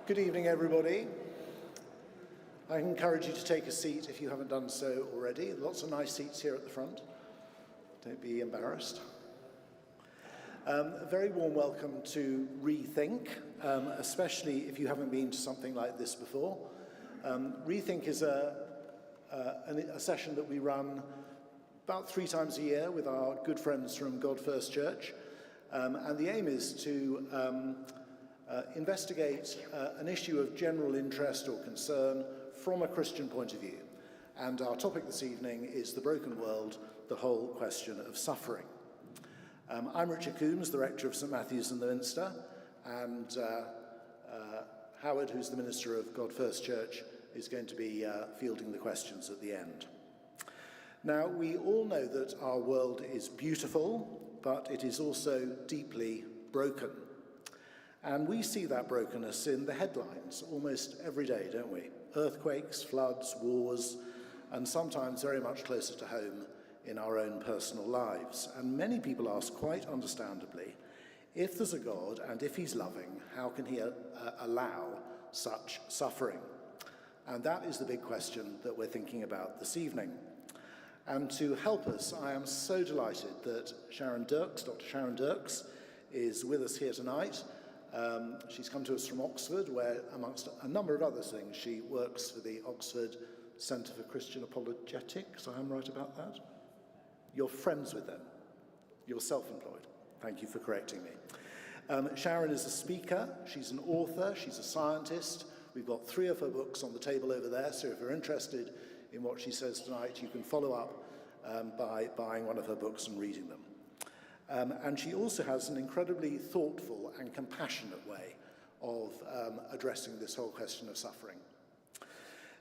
Good evening, everybody. I encourage you to take a seat if you haven't done so already. Lots of nice seats here at the front. Don't be embarrassed. A very warm welcome to Rethink, especially if you haven't been to something like this before. Rethink is a session that we run about 3 times a year with our good friends from God First Church. And the aim is to investigate an issue of general interest or concern from a Christian point of view. And our topic this evening is the broken world, the whole question of suffering. I'm Richard Coombs, the rector of St Matthew's in the Minster, and Howard, who's the minister of God First Church, is going to be fielding the questions at the end. Now, we all know that our world is beautiful, but it is also deeply broken. And we see that brokenness in the headlines almost every day, don't we? Earthquakes, floods, wars, and sometimes very much closer to home in our own personal lives. And many people ask, quite understandably, if there's a God and if he's loving, how can he allow such suffering? And that is the big question that we're thinking about this evening. And to help us, I am so delighted that Sharon Dirckx, Dr. Sharon Dirckx, is with us here tonight. She's come to us from Oxford, where, amongst a number of other things, she works for the Oxford Centre for Christian Apologetics. I am right about that? You're friends with them. You're self-employed. Thank you for correcting me. Sharon is a speaker. She's an author. She's a scientist. We've got 3 of her books on the table over there, so if you're interested in what she says tonight, you can follow up by buying one of her books and reading them. And she also has an incredibly thoughtful and compassionate way of addressing this whole question of suffering.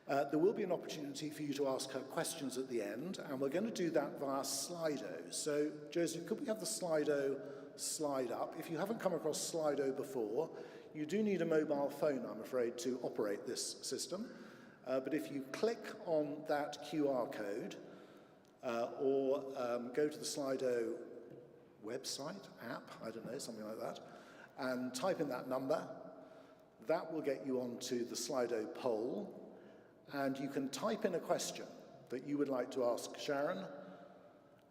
There will be an opportunity for you to ask her questions at the end, and we're going to do that via Slido. So, Joseph, could we have the Slido slide up? If you haven't come across Slido before, you do need a mobile phone, I'm afraid, to operate this system. But if you click on that QR code or go to the Slido website, app, I don't know, something like that, and type in that number, that will get you onto the Slido poll, and you can type in a question that you would like to ask Sharon,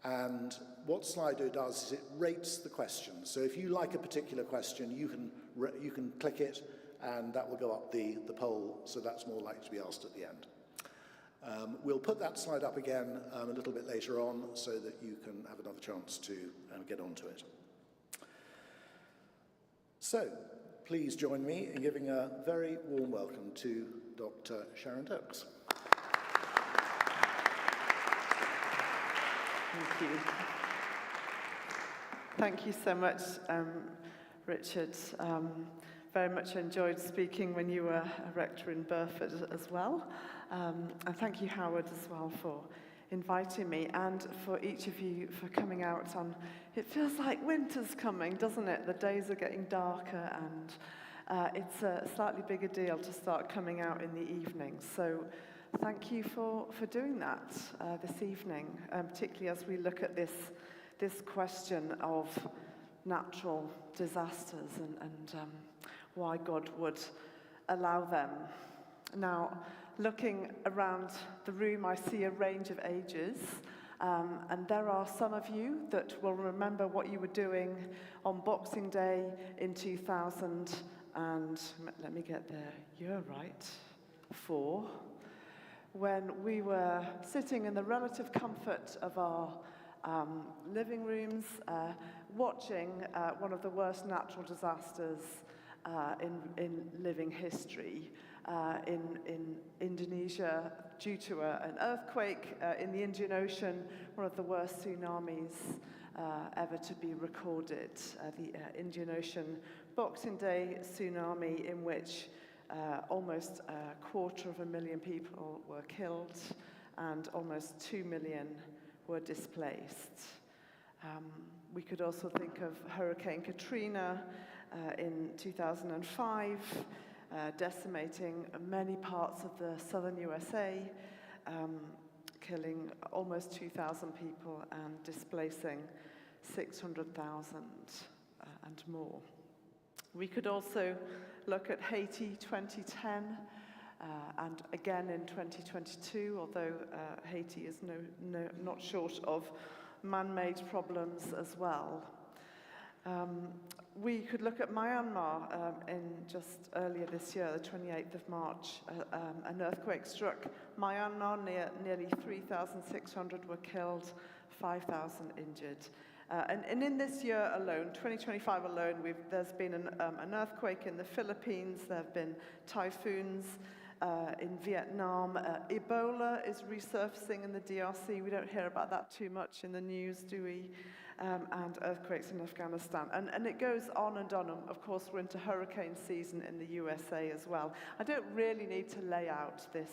and what Slido does is it rates the question. So if you like a particular question, you can click it, and that will go up the poll, so that's more likely to be asked at the end. We'll put that slide up again a little bit later on so that you can have another chance to get onto it. So, please join me in giving a very warm welcome to Dr. Sharon Dirckx. Thank you. Thank you so much, Richard. Very much enjoyed speaking when you were a rector in Burford as well. And thank you, Howard, as well, for inviting me, and for each of you for coming out on. It feels like winter's coming, doesn't it? The days are getting darker, and it's a slightly bigger deal to start coming out in the evening. So thank you for doing that this evening, particularly as we look at this question of natural disasters and why God would allow them. Now, looking around the room, I see a range of ages, and there are some of you that will remember what you were doing on Boxing Day in 2000, and let me get the year right, 4, when we were sitting in the relative comfort of our living rooms, watching one of the worst natural disasters in living history in Indonesia due to an earthquake in the Indian Ocean, one of the worst tsunamis ever to be recorded, the Indian Ocean Boxing Day tsunami, in which almost 250,000 people were killed and almost 2 million were displaced. We could also think of Hurricane Katrina in 2005, decimating many parts of the southern USA, killing almost 2,000 people and displacing 600,000 and more. We could also look at Haiti 2010, and again in 2022, although Haiti is not short of man-made problems as well. We could look at Myanmar in just earlier this year, the 28th of March. An earthquake struck Myanmar, nearly 3,600 were killed, 5,000 injured. And in this year alone, 2025 alone, there's been an earthquake in the Philippines, there have been typhoons in Vietnam. Ebola is resurfacing in the DRC. We don't hear about that too much in the news, do we? And earthquakes in Afghanistan. And it goes on and on. Of course, we're into hurricane season in the USA as well. I don't really need to lay out the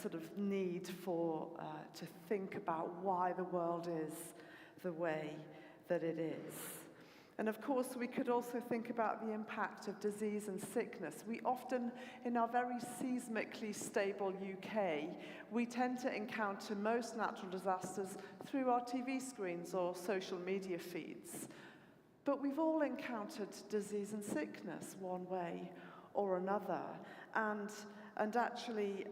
sort of need for to think about why the world is the way that it is. And of course, we could also think about the impact of disease and sickness. We often, in our very seismically stable UK, we tend to encounter most natural disasters through our TV screens or social media feeds. But we've all encountered disease and sickness one way or another. And actually,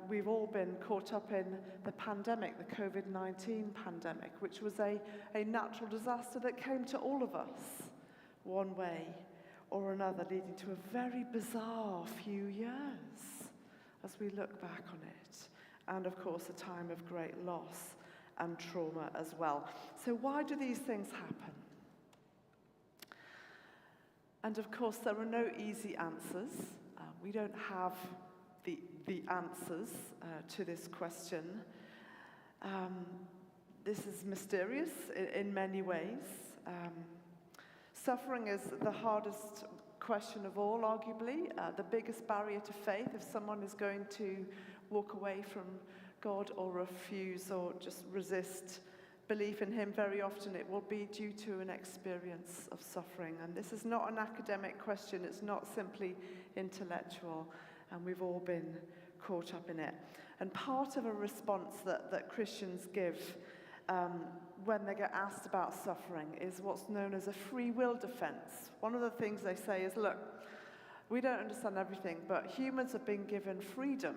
we've all been caught up in the pandemic, the COVID-19 pandemic, which was a natural disaster that came to all of us one way or another, leading to a very bizarre few years as we look back on it. And of course, a time of great loss and trauma as well. So why do these things happen? And of course, there are no easy answers. We don't have the answers to this question. This is mysterious in many ways. Suffering is the hardest question of all, arguably, the biggest barrier to faith. If someone is going to walk away from God or refuse or just resist belief in Him, very often it will be due to an experience of suffering. And this is not an academic question, it's not simply intellectual. And we've all been caught up in it. And part of a response that Christians give when they get asked about suffering is what's known as a free will defense. One of the things they say is, look, we don't understand everything, but humans have been given freedom.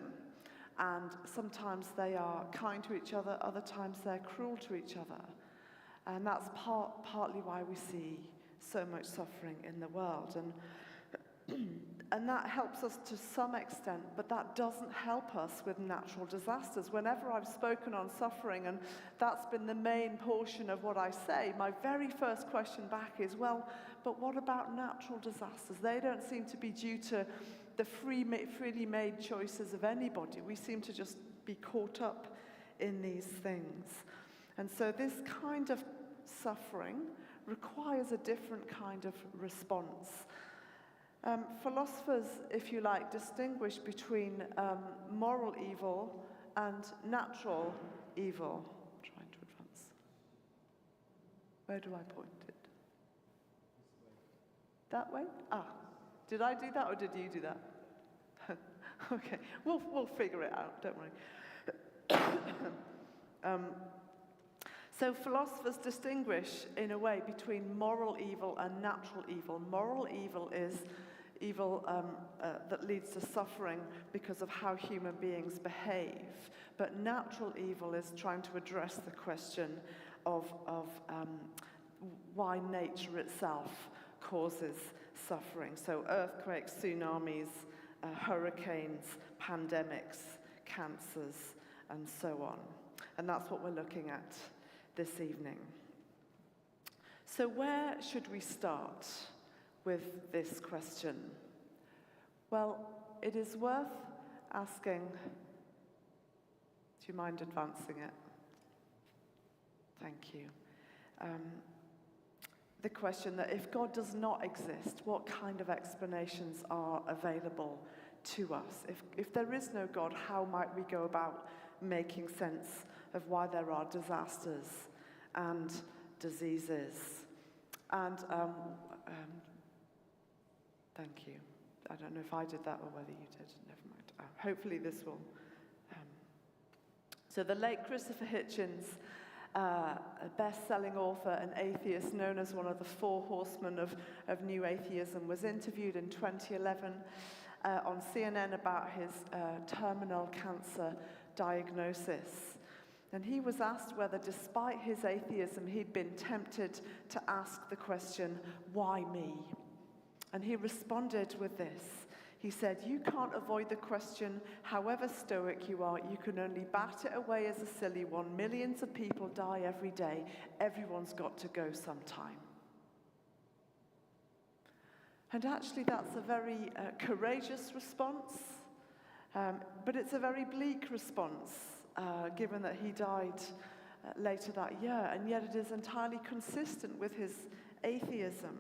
And sometimes they are kind to each other, other times they're cruel to each other. And that's partly why we see so much suffering in the world. And that helps us to some extent, but that doesn't help us with natural disasters. Whenever I've spoken on suffering, and that's been the main portion of what I say, my very first question back is, well, but what about natural disasters? They don't seem to be due to the freely made choices of anybody. We seem to just be caught up in these things. And so this kind of suffering requires a different kind of response. Philosophers, if you like, distinguish between moral evil and natural evil. I'm trying to advance. Where do I point it? That way? Ah, did I do that or did you do that? Okay, we'll figure it out, don't worry. So philosophers distinguish, in a way, between moral evil and natural evil. Moral evil is evil that leads to suffering because of how human beings behave. But natural evil is trying to address the question of why nature itself causes suffering. So earthquakes, tsunamis, hurricanes, pandemics, cancers, and so on. And that's what we're looking at this evening. So where should we start with this question? Well, it is worth asking, do you mind advancing it? Thank you. The question that if God does not exist, what kind of explanations are available to us? If there is no God, how might we go about making sense of why there are disasters and diseases? And thank you. I don't know if I did that or whether you did. Never mind. Hopefully this will. So the late Christopher Hitchens a best-selling author and atheist known as one of the 4 horsemen of new atheism, was interviewed in 2011 on CNN about his terminal cancer diagnosis. And he was asked whether, despite his atheism, he'd been tempted to ask the question, why me? And he responded with this. He said, you can't avoid the question, however stoic you are, you can only bat it away as a silly one. Millions of people die every day. Everyone's got to go sometime. And actually, that's a very courageous response, but it's a very bleak response, given that he died later that year, and yet it is entirely consistent with his atheism.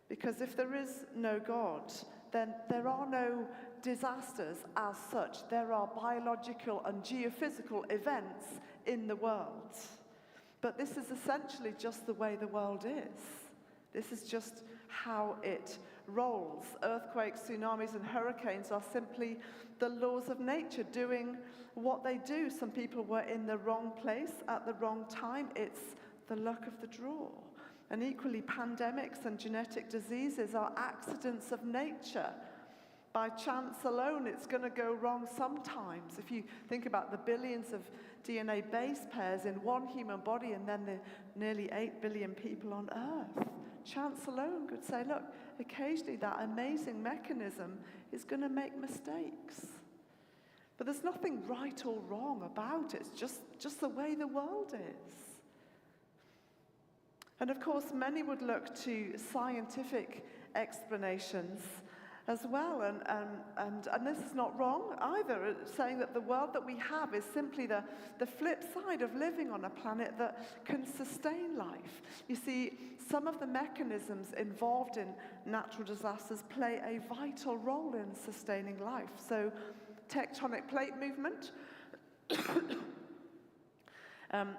Because if there is no God, then there are no disasters as such. There are biological and geophysical events in the world. But this is essentially just the way the world is. This is just how it rolls. Earthquakes, tsunamis, and hurricanes are simply the laws of nature doing what they do. Some people were in the wrong place at the wrong time. It's the luck of the draw. And equally, pandemics and genetic diseases are accidents of nature. By chance alone, it's going to go wrong sometimes. If you think about the billions of DNA base pairs in one human body and then the nearly 8 billion people on Earth, chance alone could say, look, occasionally that amazing mechanism is going to make mistakes. But there's nothing right or wrong about it. It's just the way the world is. And of course, many would look to scientific explanations as well, and this is not wrong either, saying that the world that we have is simply the flip side of living on a planet that can sustain life. You see, some of the mechanisms involved in natural disasters play a vital role in sustaining life. So, tectonic plate movement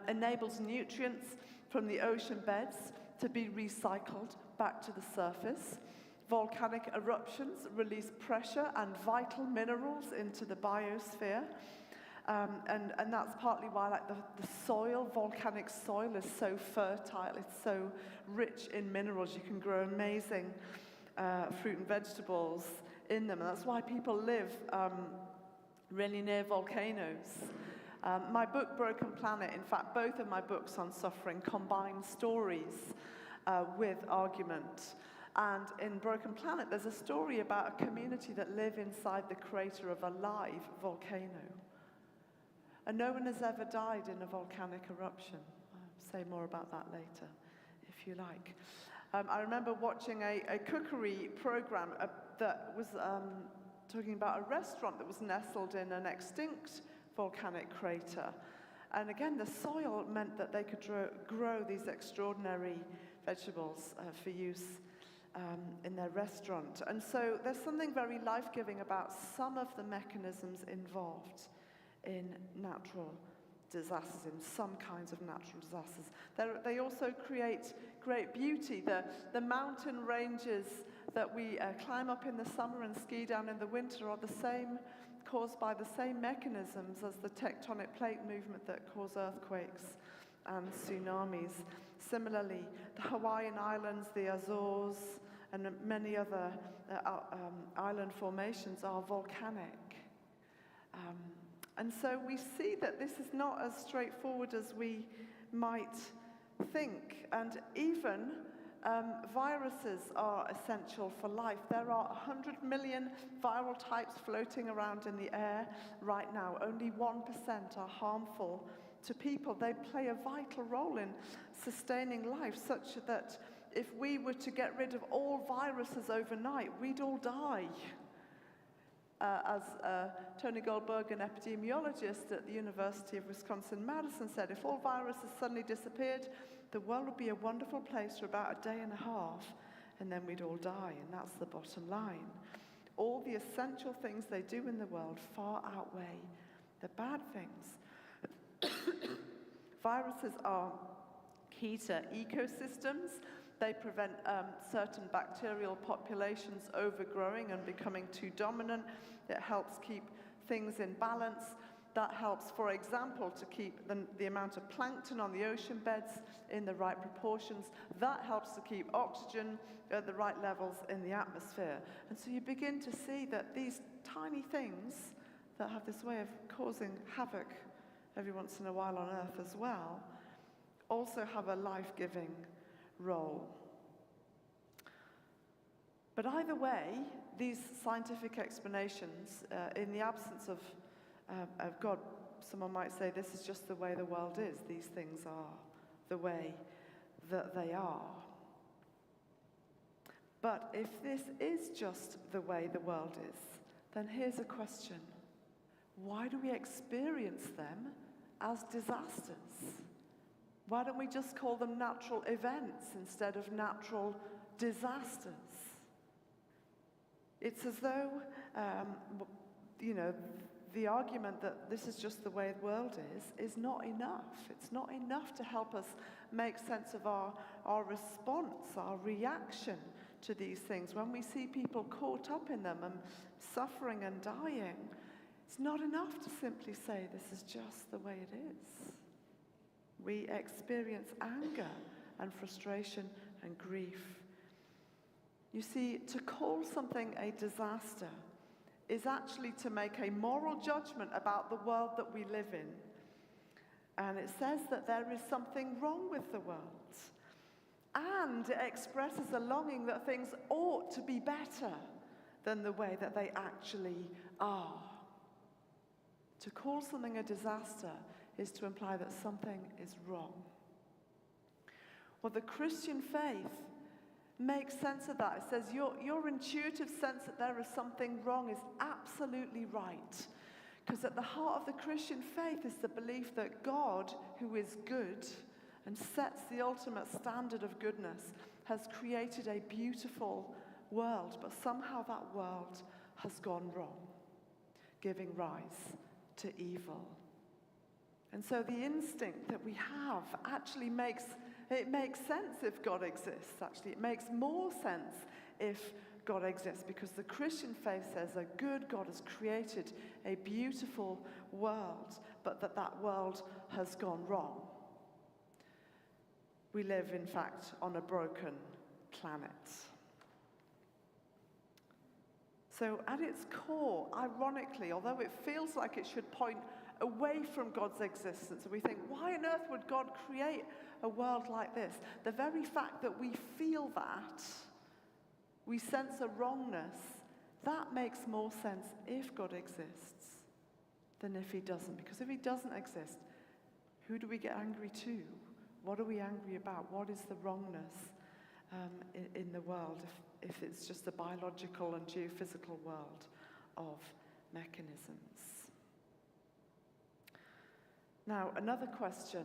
enables nutrients from the ocean beds to be recycled back to the surface. Volcanic eruptions release pressure and vital minerals into the biosphere. And that's partly why the soil, volcanic soil, is so fertile. It's so rich in minerals. You can grow amazing fruit and vegetables in them. And that's why people live really near volcanoes. My book, Broken Planet, in fact, both of my books on suffering combine stories with argument. And in Broken Planet, there's a story about a community that live inside the crater of a live volcano. And no one has ever died in a volcanic eruption. I'll say more about that later, if you like. I remember watching a cookery program that was talking about a restaurant that was nestled in an extinct volcanic crater. And again, the soil meant that they could grow these extraordinary vegetables for use in their restaurant. And so there's something very life-giving about some of the mechanisms involved in natural disasters, in some kinds of natural disasters. They also create great beauty. The mountain ranges that we climb up in the summer and ski down in the winter are the same, caused by the same mechanisms as the tectonic plate movement that cause earthquakes and tsunamis. Similarly, the Hawaiian Islands, the Azores, and many other island formations are volcanic. And so we see that this is not as straightforward as we might think. And even viruses are essential for life. There are 100 million viral types floating around in the air right now. Only 1% are harmful to people. They play a vital role in sustaining life, such that if we were to get rid of all viruses overnight, we'd all die. As Tony Goldberg, an epidemiologist at the University of Wisconsin-Madison, said, if all viruses suddenly disappeared, the world would be a wonderful place for about a day and a half, and then we'd all die, and that's the bottom line. All the essential things they do in the world far outweigh the bad things. Viruses are key to ecosystems. They prevent certain bacterial populations overgrowing and becoming too dominant. It helps keep things in balance. That helps, for example, to keep the amount of plankton on the ocean beds in the right proportions. That helps to keep oxygen at the right levels in the atmosphere. And so you begin to see that these tiny things that have this way of causing havoc every once in a while on Earth as well, also have a life-giving role. But either way, these scientific explanations, in the absence of God, someone might say this is just the way the world is. These things are the way that they are. But if this is just the way the world is, then here's a question. Why do we experience them as disasters? Why don't we just call them natural events instead of natural disasters? It's as though, the argument that this is just the way the world is not enough. It's not enough to help us make sense of our response, our reaction to these things. When we see people caught up in them and suffering and dying, it's not enough to simply say this is just the way it is. We experience anger and frustration and grief. You see, to call something a disaster is actually to make a moral judgment about the world that we live in. And it says that there is something wrong with the world. And it expresses a longing that things ought to be better than the way that they actually are. To call something a disaster is to imply that something is wrong. Well, the Christian faith makes sense of that. It says your intuitive sense that there is something wrong is absolutely right. Because at the heart of the Christian faith is the belief that God, who is good and sets the ultimate standard of goodness, has created a beautiful world, but somehow that world has gone wrong, giving rise to evil. And so the instinct that we have actually makes sense if God exists, actually. It makes more sense if God exists, because the Christian faith says a good God has created a beautiful world, but that world has gone wrong. We live, in fact, on a broken planet. So at its core, ironically, although it feels like it should point away from God's existence, and we think, why on earth would God create a world like this? The very fact that we feel that, we sense a wrongness, that makes more sense if God exists than if he doesn't. Because if he doesn't exist, who do we get angry to? What are we angry about? What is the wrongness in the world if it's just a biological and geophysical world of mechanisms? Now, another question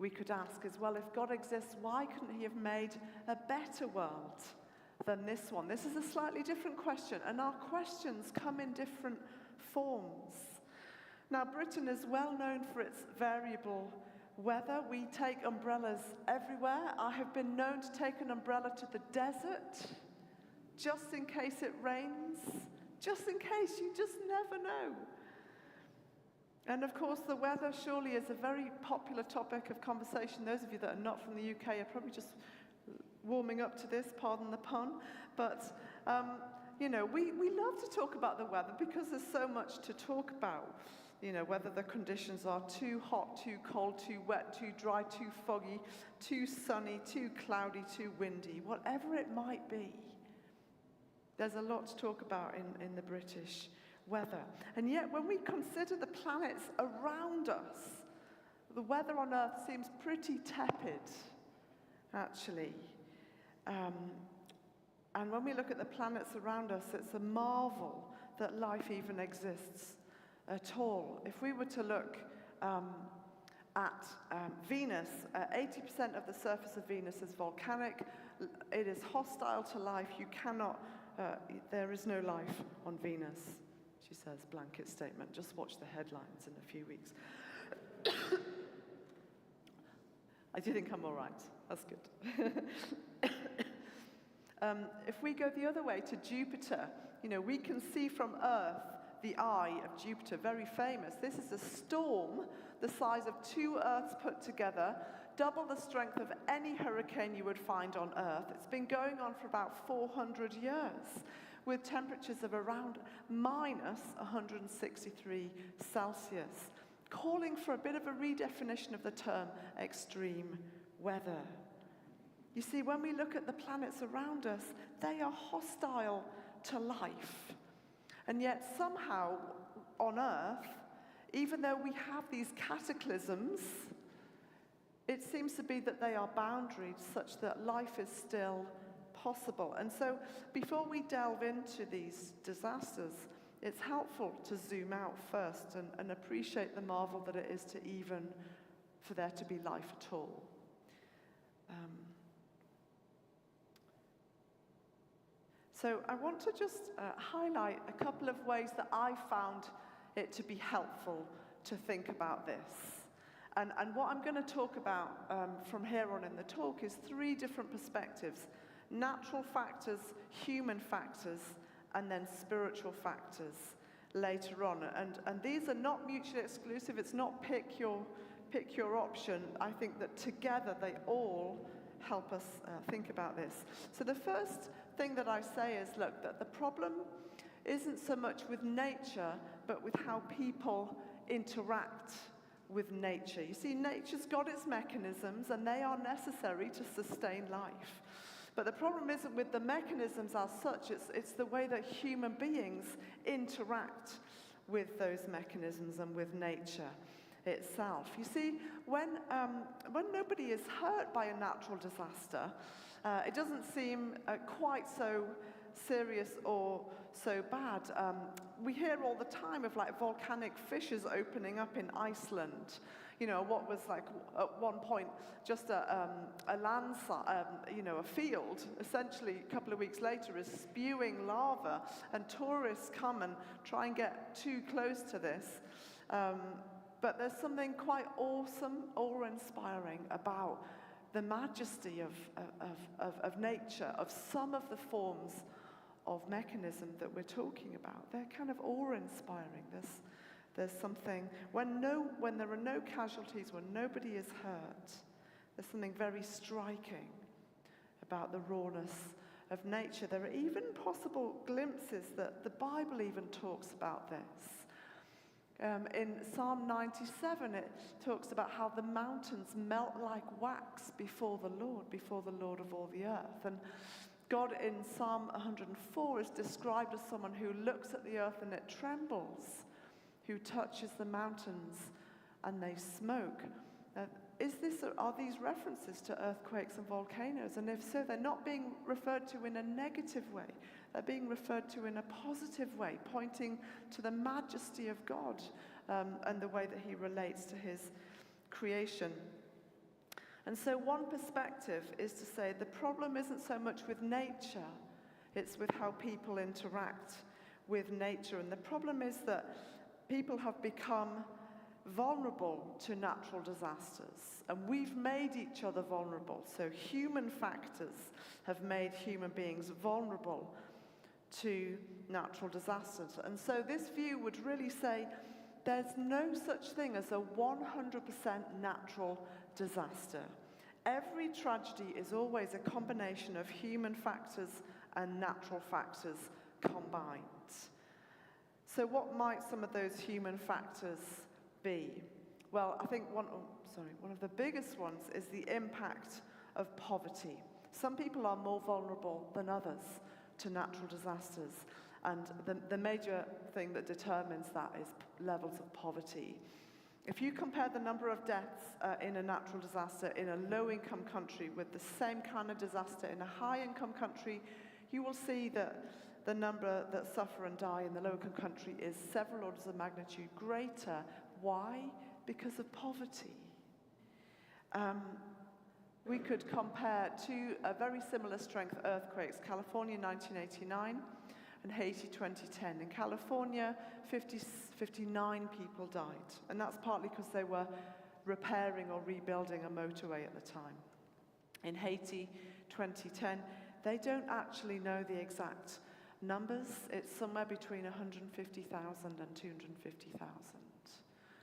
we could ask is, well, if God exists, why couldn't he have made a better world than this one? This is a slightly different question, and our questions come in different forms. Now, Britain is well known for its variable weather. We take umbrellas everywhere. I have been known to take an umbrella to the desert, just in case it rains, just in case, you just never know. And of course, the weather surely is a very popular topic of conversation. Those of you that are not from the UK are probably just warming up to this, pardon the pun. But, we love to talk about the weather because there's so much to talk about. Whether the conditions are too hot, too cold, too wet, too dry, too foggy, too sunny, too cloudy, too windy, whatever it might be. There's a lot to talk about in the British weather. And yet, when we consider the planets around us, the weather on Earth seems pretty tepid, actually. And when we look at the planets around us, it's a marvel that life even exists at all. If we were to look at Venus, 80% of the surface of Venus is volcanic. It is hostile to life. You cannot, there is no life on Venus. She says, blanket statement. Just watch the headlines in a few weeks. I do think I'm all right. That's good. If we go the other way to Jupiter, we can see from Earth the eye of Jupiter, very famous. This is a storm the size of 2 Earths put together, double the strength of any hurricane you would find on Earth. It's been going on for about 400 years, with temperatures of around minus 163 Celsius, calling for a bit of a redefinition of the term extreme weather. You see, when we look at the planets around us, they are hostile to life. And yet somehow on Earth, even though we have these cataclysms, it seems to be that they are boundaried such that life is still possible. And so before we delve into these disasters, it's helpful to zoom out first and appreciate the marvel that it is to even for there to be life at all. So I want to just highlight a couple of ways that I found it to be helpful to think about this. And what I'm going to talk about from here on in the talk is 3 different perspectives: natural factors, human factors, and then spiritual factors later on. And these are not mutually exclusive. It's not pick your option. I think that together they all help us think about this. So the first thing that I say is, look, that the problem isn't so much with nature, but with how people interact with nature. You see, nature's got its mechanisms, and they are necessary to sustain life. But the problem isn't with the mechanisms as such, it's the way that human beings interact with those mechanisms and with nature itself. You see, when nobody is hurt by a natural disaster, it doesn't seem quite so serious or so bad. We hear all the time of like volcanic fissures opening up in Iceland. You know, what was like at one point just a landslide, a field, essentially a couple of weeks later is spewing lava, and tourists come and try and get too close to this. But there's something quite awesome, awe-inspiring about the majesty of nature, of some of the forms of mechanism that we're talking about. They're kind of awe-inspiring. There's something, when there are no casualties, when nobody is hurt, there's something very striking about the rawness of nature. There are even possible glimpses that the Bible even talks about this. In Psalm 97, it talks about how the mountains melt like wax before the Lord of all the earth. And God in Psalm 104 is described as someone who looks at the earth and it trembles, who touches the mountains and they smoke. Are these references to earthquakes and volcanoes? And if so, they're not being referred to in a negative way. They're being referred to in a positive way, pointing to the majesty of God and the way that he relates to his creation. And so one perspective is to say the problem isn't so much with nature, it's with how people interact with nature. And the problem is that people have become vulnerable to natural disasters, and we've made each other vulnerable. So human factors have made human beings vulnerable to natural disasters. And so this view would really say there's no such thing as a 100% natural disaster. Every tragedy is always a combination of human factors and natural factors combined. So what might some of those human factors be? Well, I think one of the biggest ones is the impact of poverty. Some people are more vulnerable than others to natural disasters, and the major thing that determines that is levels of poverty. If you compare the number of deaths in a natural disaster in a low-income country with the same kind of disaster in a high-income country, you will see that the number that suffer and die in the low-income country is several orders of magnitude greater. Why? Because of poverty. We could compare two very similar strength earthquakes, California 1989 and Haiti 2010. In California, 59 people died, and that's partly because they were repairing or rebuilding a motorway at the time. In Haiti 2010, they don't actually know the exact Numbers, it's somewhere between 150,000 and 250,000.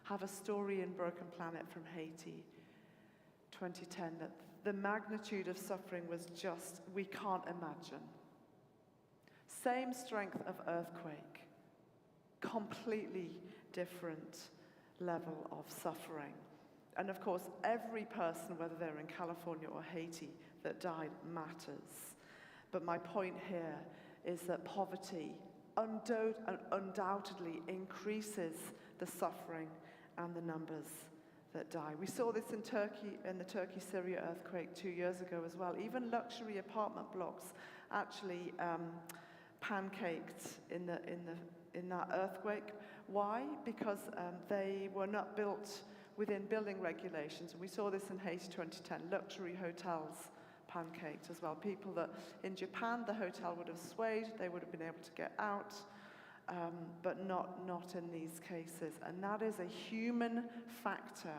Have a story in Broken Planet from Haiti, 2010, that the magnitude of suffering was just, we can't imagine. Same strength of earthquake, completely different level of suffering. And of course, every person, whether they're in California or Haiti, that died matters. But my point here is that poverty undoubtedly increases the suffering and the numbers that die. We saw this in Turkey, in the Turkey-Syria earthquake 2 years ago as well. Even luxury apartment blocks actually pancaked in that earthquake. Why? Because they were not built within building regulations. And we saw this in Haiti 2010, luxury hotels pancaked as well. People that in Japan, the hotel would have swayed, they would have been able to get out, but not in these cases. And that is a human factor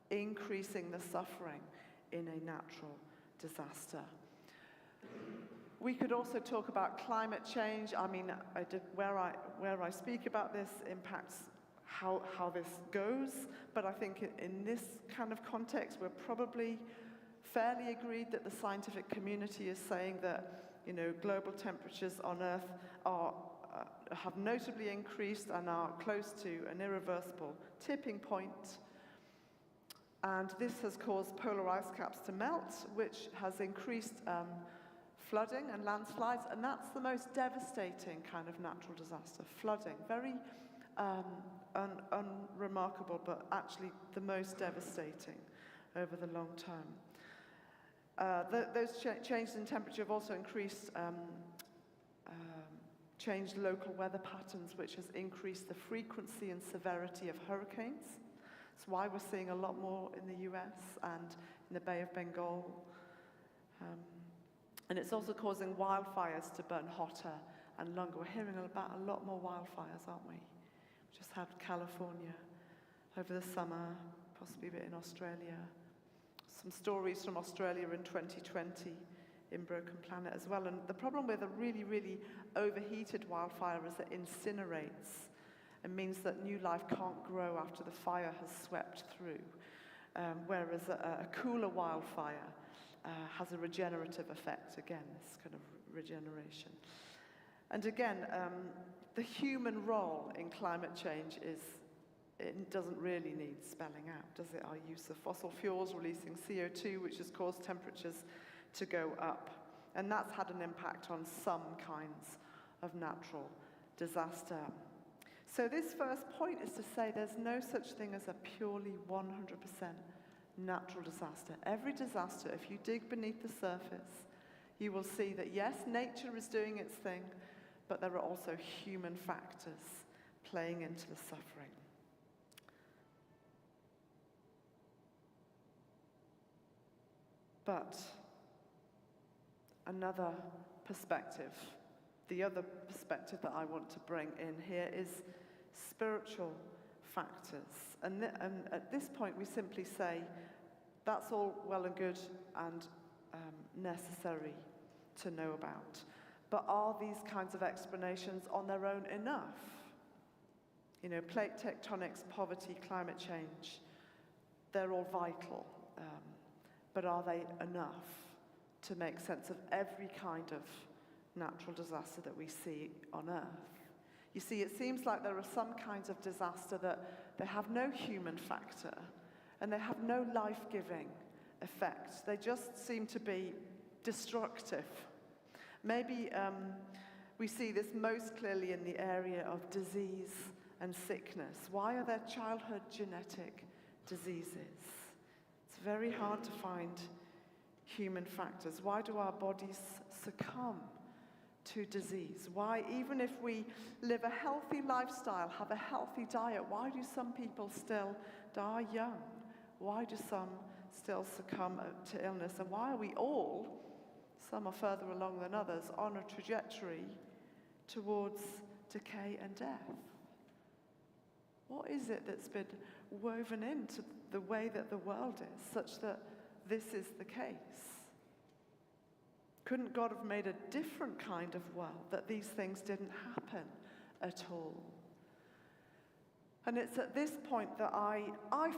increasing the suffering in a natural disaster. We could also talk about climate change. I mean, where I speak about this impacts how this goes, but I think in this kind of context, we're probably fairly agreed that the scientific community is saying that, you know, global temperatures on Earth have notably increased and are close to an irreversible tipping point. And this has caused polar ice caps to melt, which has increased flooding and landslides, and that's the most devastating kind of natural disaster, flooding. Very unremarkable, but actually the most devastating over the long term. Those changes in temperature have also changed local weather patterns, which has increased the frequency and severity of hurricanes. That's why we're seeing a lot more in the US and in the Bay of Bengal. And it's also causing wildfires to burn hotter and longer. We're hearing about a lot more wildfires, aren't we? We just had California over the summer, possibly a bit in Australia. Some stories from Australia in 2020 in Broken Planet as well. And the problem with a really, really overheated wildfire is that it incinerates. It means that new life can't grow after the fire has swept through. Whereas a cooler wildfire has a regenerative effect, again, this kind of regeneration. And again, the human role in climate change it doesn't really need spelling out, does it? Our use of fossil fuels releasing CO2, which has caused temperatures to go up. And that's had an impact on some kinds of natural disaster. So this first point is to say there's no such thing as a purely 100% natural disaster. Every disaster, if you dig beneath the surface, you will see that yes, nature is doing its thing, but there are also human factors playing into the suffering. But another perspective, the other perspective that I want to bring in here is spiritual factors. And at this point, we simply say, that's all well and good and necessary to know about. But are these kinds of explanations on their own enough? You know, plate tectonics, poverty, climate change, they're all vital. But are they enough to make sense of every kind of natural disaster that we see on Earth? You see, it seems like there are some kinds of disaster that they have no human factor and they have no life-giving effect. They just seem to be destructive. Maybe we see this most clearly in the area of disease and sickness. Why are there childhood genetic diseases? It's very hard to find human factors. Why do our bodies succumb to disease? Why, even if we live a healthy lifestyle, have a healthy diet, why do some people still die young? Why do some still succumb to illness? And why are we all, some are further along than others, on a trajectory towards decay and death? What is it that's been woven into the way that the world is, such that this is the case? Couldn't God have made a different kind of world, that these things didn't happen at all? And it's at this point that I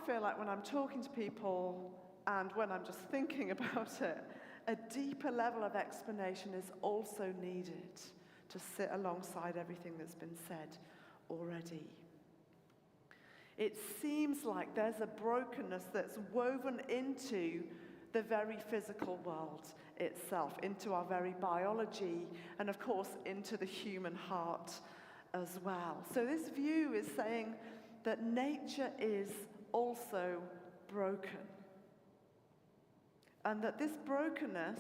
feel like when I'm talking to people and when I'm just thinking about it, a deeper level of explanation is also needed to sit alongside everything that's been said already. It seems like there's a brokenness that's woven into the very physical world itself, into our very biology, and of course into the human heart as well. So this view is saying that nature is also broken, and that this brokenness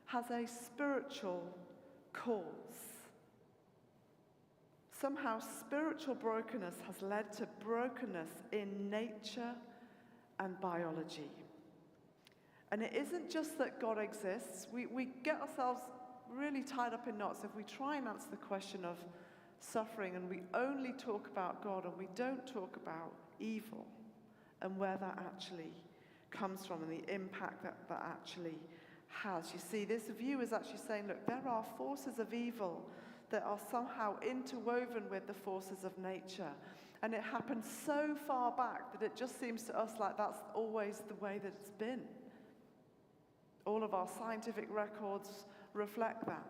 has a spiritual cause. Somehow spiritual brokenness has led to brokenness in nature and biology. And it isn't just that God exists. We get ourselves really tied up in knots if we try and answer the question of suffering and we only talk about God and we don't talk about evil and where that actually comes from and the impact that that actually has. You see, this view is actually saying, look, there are forces of evil that are somehow interwoven with the forces of nature. And it happened so far back that it just seems to us like that's always the way that it's been. All of our scientific records reflect that.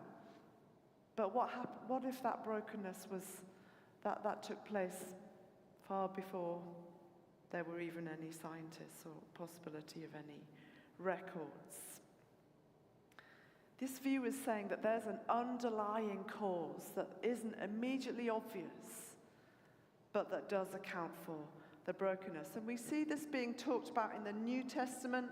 But what if that brokenness was, that took place far before there were even any scientists or possibility of any records? This view is saying that there's an underlying cause that isn't immediately obvious, but that does account for the brokenness. And we see this being talked about in the New Testament,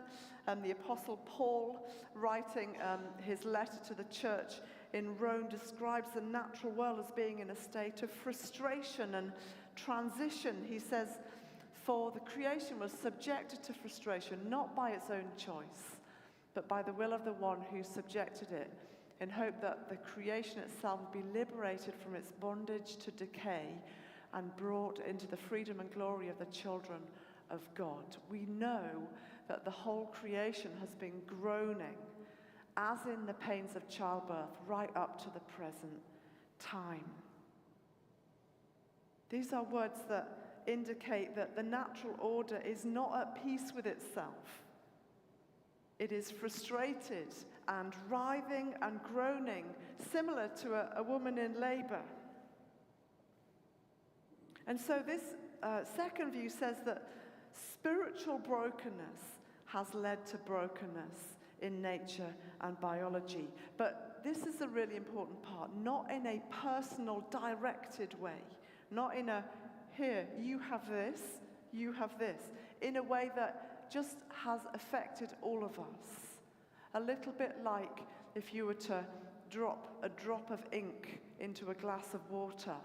and the Apostle Paul, writing his letter to the church in Rome, describes the natural world as being in a state of frustration and transition. He says, for the creation was subjected to frustration, not by its own choice, but by the will of the one who subjected it, in hope that the creation itself would be liberated from its bondage to decay and brought into the freedom and glory of the children of God. We know that the whole creation has been groaning, as in the pains of childbirth, right up to the present time. These are words that indicate that the natural order is not at peace with itself. It is frustrated and writhing and groaning, similar to a woman in labor. And so this second view says that spiritual brokenness has led to brokenness in nature and biology. But this is a really important part, not in a personal, directed way, not in a, here, you have this, in a way that just has affected all of us. A little bit like if you were to drop a drop of ink into a glass of water,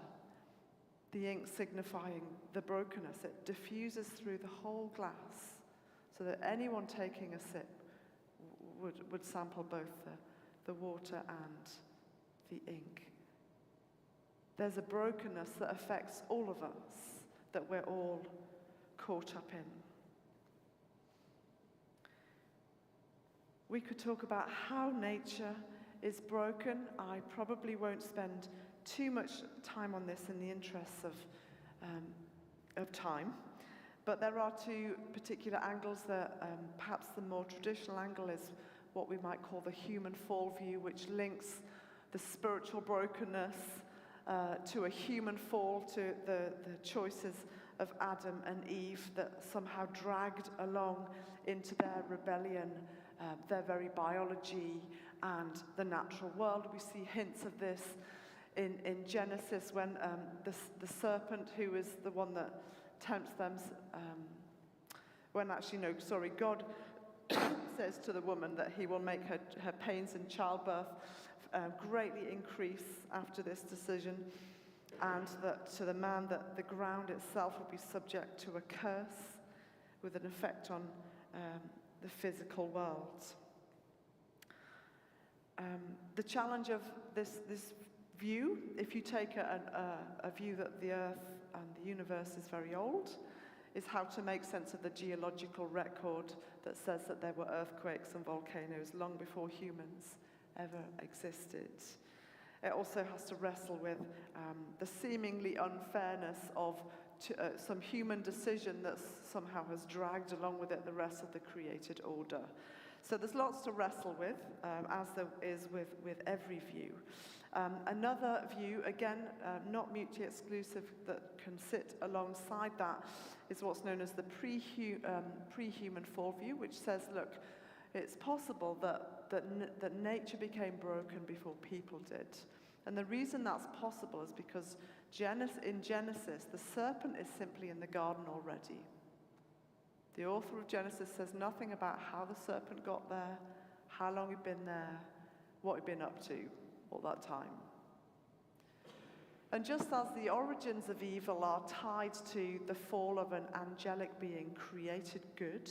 the ink signifying the brokenness. It diffuses through the whole glass so that anyone taking a sip would sample both the water and the ink. There's a brokenness that affects all of us, that we're all caught up in. We could talk about how nature is broken. I probably won't spend too much time on this in the interests of time, but there are two particular angles. That perhaps the more traditional angle is what we might call the human fall view, which links the spiritual brokenness to a human fall, to the choices of Adam and Eve that somehow dragged along into their rebellion, their very biology and the natural world. We see hints of this in Genesis when the serpent, who is the one that tempts them, God says to the woman that he will make her pains in childbirth greatly increase after this decision, and that to the man that the ground itself will be subject to a curse with an effect on the physical world. The challenge of this view, if you take a view that the Earth and the universe is very old, is how to make sense of the geological record that says that there were earthquakes and volcanoes long before humans ever existed. It also has to wrestle with the seemingly unfairness of some human decision that somehow has dragged along with it the rest of the created order. So there's lots to wrestle with, as there is with every view. Another view, again, not mutually exclusive, that can sit alongside that is what's known as the pre-human fall view, which says, look, it's possible that nature became broken before people did. And the reason that's possible is because in Genesis, the serpent is simply in the garden already. The author of Genesis says nothing about how the serpent got there, how long he'd been there, what he'd been up to all that time. And just as the origins of evil are tied to the fall of an angelic being created good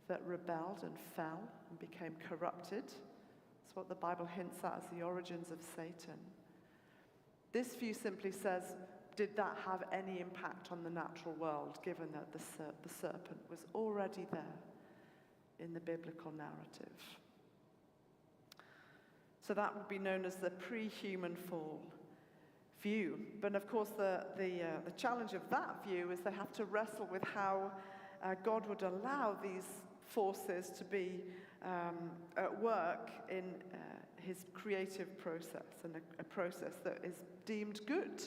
that rebelled and fell and became corrupted, that's what the Bible hints at as the origins of Satan. This view simply says, did that have any impact on the natural world, given that the serpent was already there in the biblical narrative? So that would be known as the pre-human fall view. But of course, the challenge of that view is they have to wrestle with how God would allow these forces to be at work in his creative process, and a process that is deemed good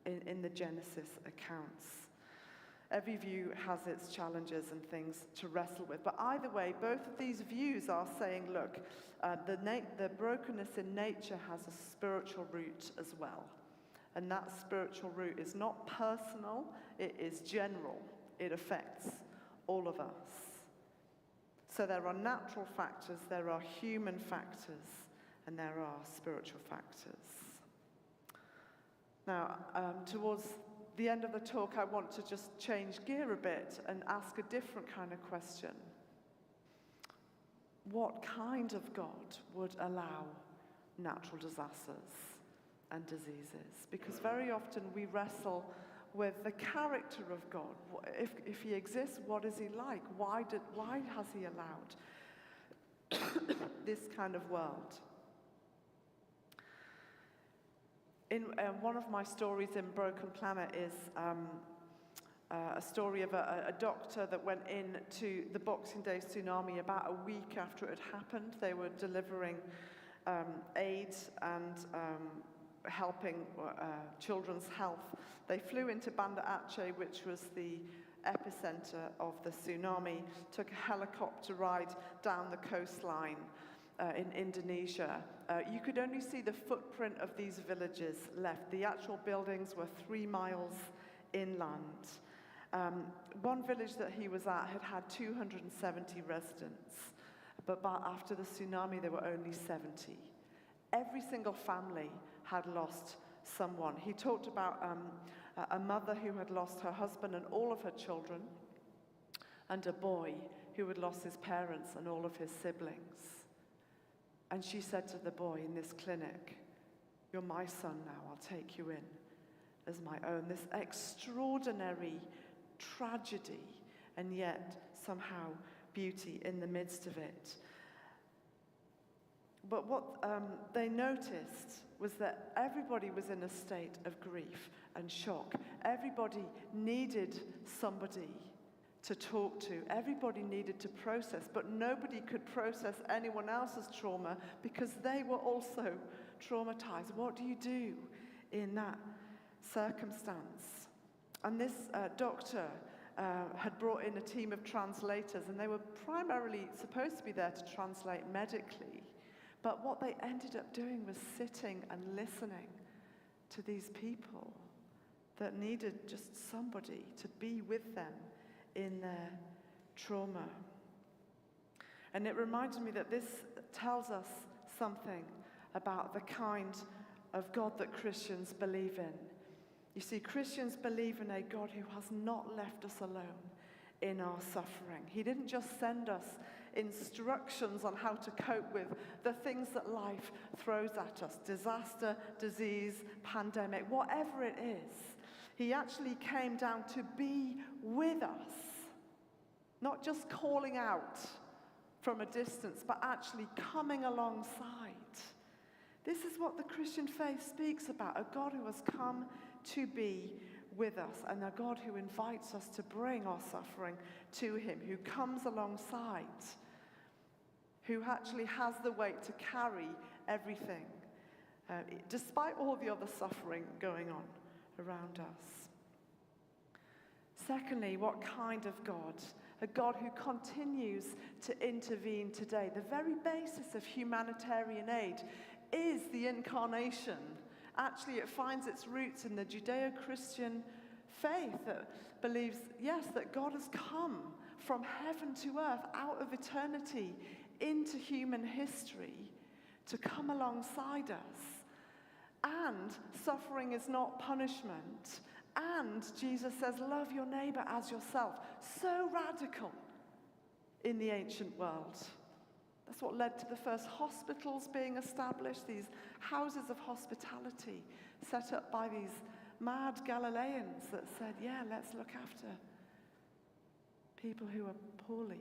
in the Genesis accounts. Every view has its challenges and things to wrestle with. But either way, both of these views are saying, look, the brokenness in nature has a spiritual root as well. And that spiritual root is not personal, it is general. It affects all of us. So there are natural factors, there are human factors, and there are spiritual factors. Now, towards the end of the talk, I want to just change gear a bit and ask a different kind of question. What kind of God would allow natural disasters and diseases? Because very often we wrestle with the character of God. If he exists, what is he like? Why has he allowed this kind of world? In one of my stories in Broken Planet is a story of a doctor that went into the Boxing Day tsunami about a week after it had happened. They were delivering aid and helping children's health. They flew into Banda Aceh, which was the epicenter of the tsunami, took a helicopter ride down the coastline in Indonesia. You could only see the footprint of these villages left. The actual buildings were 3 miles inland. One village that he was at had 270 residents, but after the tsunami there were only 70. Every single family had lost someone. He talked about a mother who had lost her husband and all of her children, and a boy who had lost his parents and all of his siblings. And she said to the boy in this clinic, "You're my son now, I'll take you in as my own." This extraordinary tragedy, and yet somehow beauty in the midst of it. But what they noticed was that everybody was in a state of grief and shock. Everybody needed somebody to talk to. Everybody needed to process, but nobody could process anyone else's trauma because they were also traumatized. What do you do in that circumstance? And this doctor had brought in a team of translators, and they were primarily supposed to be there to translate medically. But what they ended up doing was sitting and listening to these people that needed just somebody to be with them in their trauma. And it reminds me that this tells us something about the kind of God that Christians believe in. You see, Christians believe in a God who has not left us alone in our suffering. He didn't just send us instructions on how to cope with the things that life throws at us, disaster, disease, pandemic, whatever it is. He actually came down to be with us, not just calling out from a distance, but actually coming alongside. This is what the Christian faith speaks about, a God who has come to be with us, and a God who invites us to bring our suffering to him, who comes alongside, who actually has the weight to carry everything, despite all the other suffering going on around us. Secondly, what kind of God? A God who continues to intervene today. The very basis of humanitarian aid is the incarnation. Actually, it finds its roots in the Judeo-Christian faith that believes, yes, that God has come from heaven to earth, out of eternity, into human history, to come alongside us. And suffering is not punishment. And Jesus says, love your neighbor as yourself. So radical in the ancient world. That's what led to the first hospitals being established, these houses of hospitality set up by these mad Galileans that said, yeah, let's look after people who are poorly.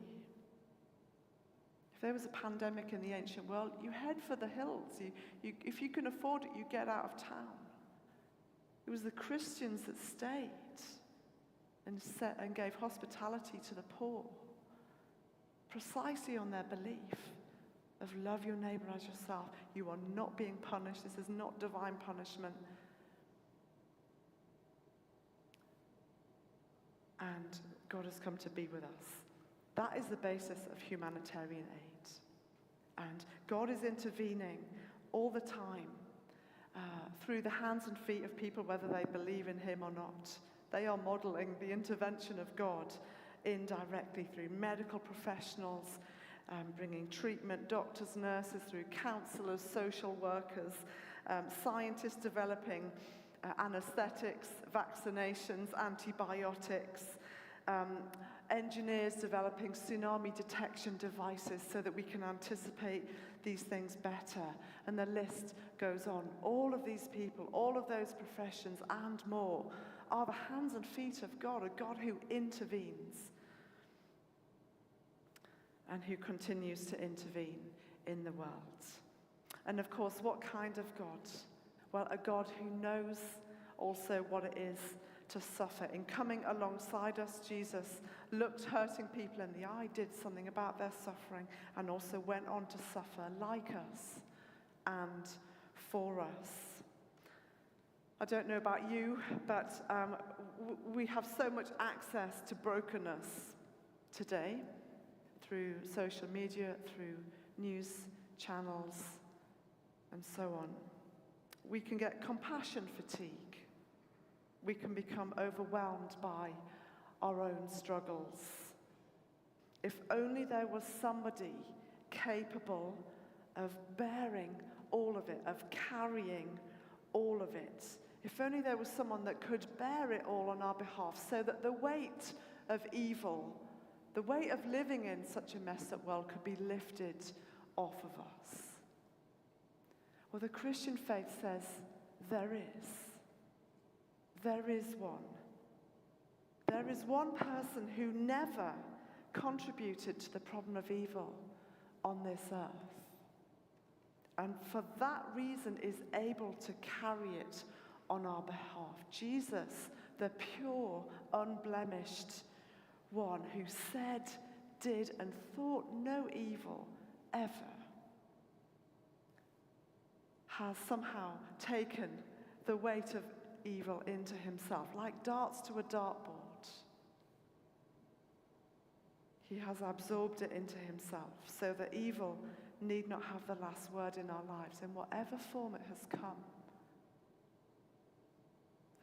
If there was a pandemic in the ancient world, you head for the hills. If you can afford it, you get out of town. It was the Christians that stayed and gave hospitality to the poor, precisely on their belief of love your neighbor as yourself. You are not being punished. This is not divine punishment. And God has come to be with us. That is the basis of humanitarian aid. And God is intervening all the time through the hands and feet of people, whether they believe in him or not. They are modeling the intervention of God indirectly through medical professionals, bringing treatment, doctors, nurses, through counselors, social workers, scientists developing anesthetics, vaccinations, antibiotics, engineers developing tsunami detection devices so that we can anticipate these things better. And the list goes on. All of these people, all of those professions and more are the hands and feet of God, a God who intervenes and who continues to intervene in the world. And of course, what kind of God? Well, a God who knows also what it is to suffer. In coming alongside us, Jesus looked hurting people in the eye, did something about their suffering, and also went on to suffer like us and for us. I don't know about you, but we have so much access to brokenness today through social media, through news channels, and so on. We can get compassion fatigue. We can become overwhelmed by our own struggles. If only there was somebody capable of bearing all of it, of carrying all of it. If only there was someone that could bear it all on our behalf, so that the weight of evil, the weight of living in such a messed up world, could be lifted off of us. Well, the Christian faith says there is. There is one. There is one person who never contributed to the problem of evil on this earth, and for that reason is able to carry it on our behalf. Jesus, the pure, unblemished one who said, did, and thought no evil ever, has somehow taken the weight of evil into himself, like darts to a dartboard. He has absorbed it into himself, so that evil need not have the last word in our lives, in whatever form it has come.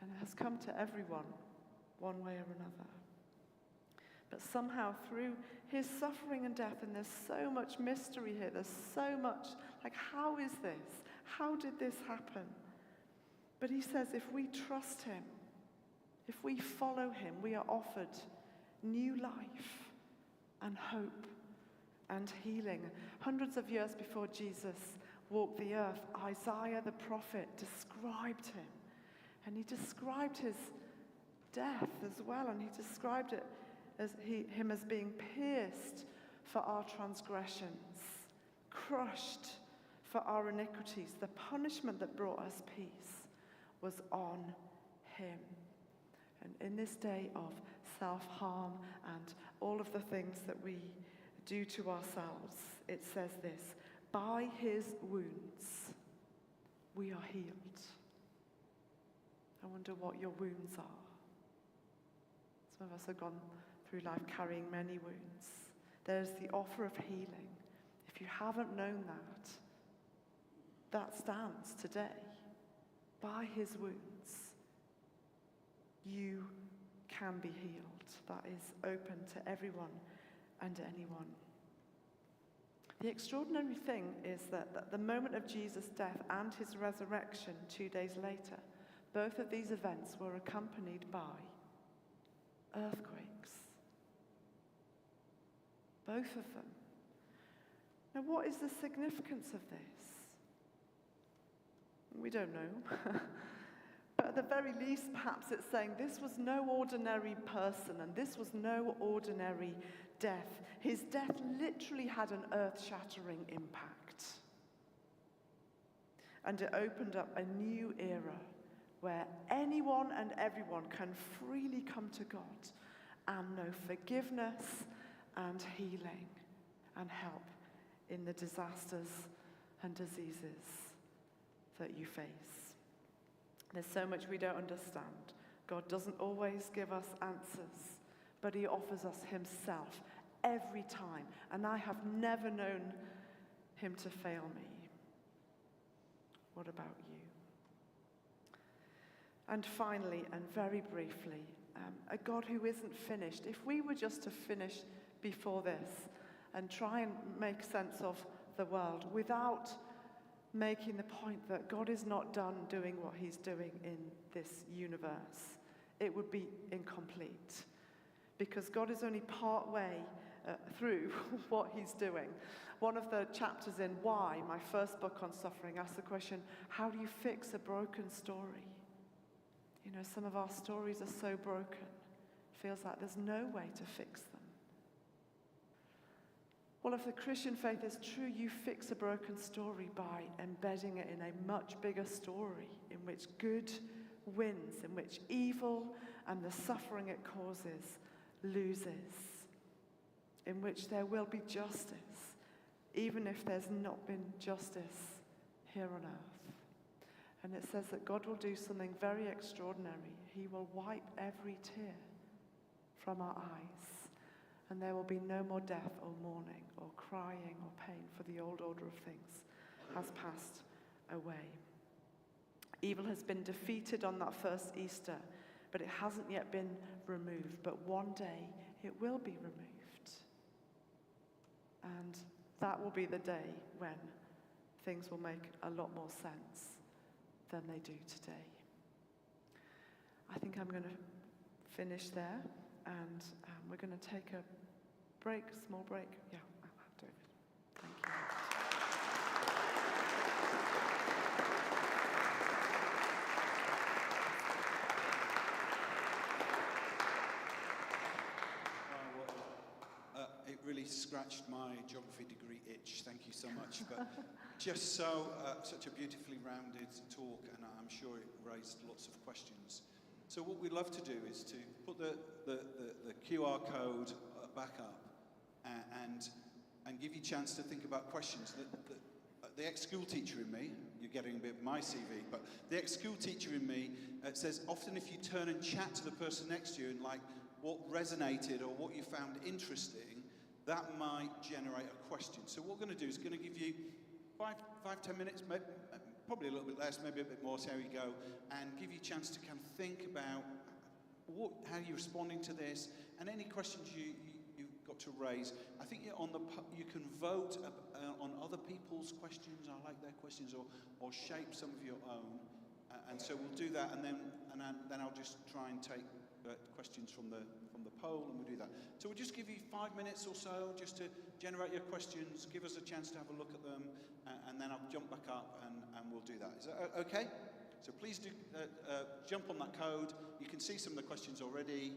And it has come to everyone, one way or another. But somehow through his suffering and death, and there's so much mystery here, there's so much, like, how is this? How did this happen? But he says if we trust him, if we follow him, we are offered new life and hope and healing. Hundreds of years before Jesus walked the earth, Isaiah the prophet described him. And he described his death as well, and he described it as him as being pierced for our transgressions, crushed for our iniquities. The punishment that brought us peace was on him. And in this day of self-harm and all of the things that we do to ourselves, it says this: by his wounds we are healed. I wonder what your wounds are. Some of us have gone through life carrying many wounds. There's the offer of healing. If you haven't known that, that stands today. By his wounds, you can be healed. That is open to everyone and anyone. The extraordinary thing is that at the moment of Jesus' death and his resurrection 2 days later, both of these events were accompanied by earthquakes. Both of them. Now, what is the significance of this? We don't know. But at the very least, perhaps it's saying this was no ordinary person and this was no ordinary death. His death literally had an earth-shattering impact. And it opened up a new era where anyone and everyone can freely come to God and know forgiveness and healing and help in the disasters and diseases that you face. There's so much we don't understand. God doesn't always give us answers, but he offers us himself every time. And I have never known him to fail me. What about you? And finally, and very briefly, a God who isn't finished. If we were just to finish before this and try and make sense of the world without making the point that God is not done doing what he's doing in this universe, it would be incomplete. Because God is only part way through what he's doing. One of the chapters in Why, my first book on suffering, asks the question, how do you fix a broken story? You know, some of our stories are so broken, it feels like there's no way to fix them. Well, if the Christian faith is true, you fix a broken story by embedding it in a much bigger story in which good wins, in which evil and the suffering it causes loses, in which there will be justice, even if there's not been justice here on earth. And it says that God will do something very extraordinary. He will wipe every tear from our eyes. And there will be no more death or mourning or crying or pain, for the old order of things has passed away. Evil has been defeated on that first Easter, but it hasn't yet been removed. But one day it will be removed. And that will be the day when things will make a lot more sense than they do today. I think I'm going to finish there, and we're going to take a break, small break. Yeah, I'll do it. Thank you. It really scratched my geography degree itch. Thank you so much. But just so, such a beautifully rounded talk, and I'm sure it raised lots of questions. So what we'd love to do is to put the QR code back up and give you a chance to think about questions. The ex-school teacher in me, you're getting a bit of my CV, but the ex-school teacher in me says often if you turn and chat to the person next to you and like what resonated or what you found interesting, that might generate a question. So what we're going to do is going to give you 5-10 minutes, maybe, probably a little bit less, maybe a bit more, see how you go, and give you a chance to kind of think about how you're responding to this, and any questions you've got to raise. I think you can vote on other people's questions. I like their questions, or shape some of your own. And so we'll do that, and then I'll just try and take questions from the poll, and we'll do that. So we'll just give you 5 minutes or so just to generate your questions, give us a chance to have a look at them, and then I'll jump back up and we'll do that. Is that okay? So please do jump on that code. You can see some of the questions already.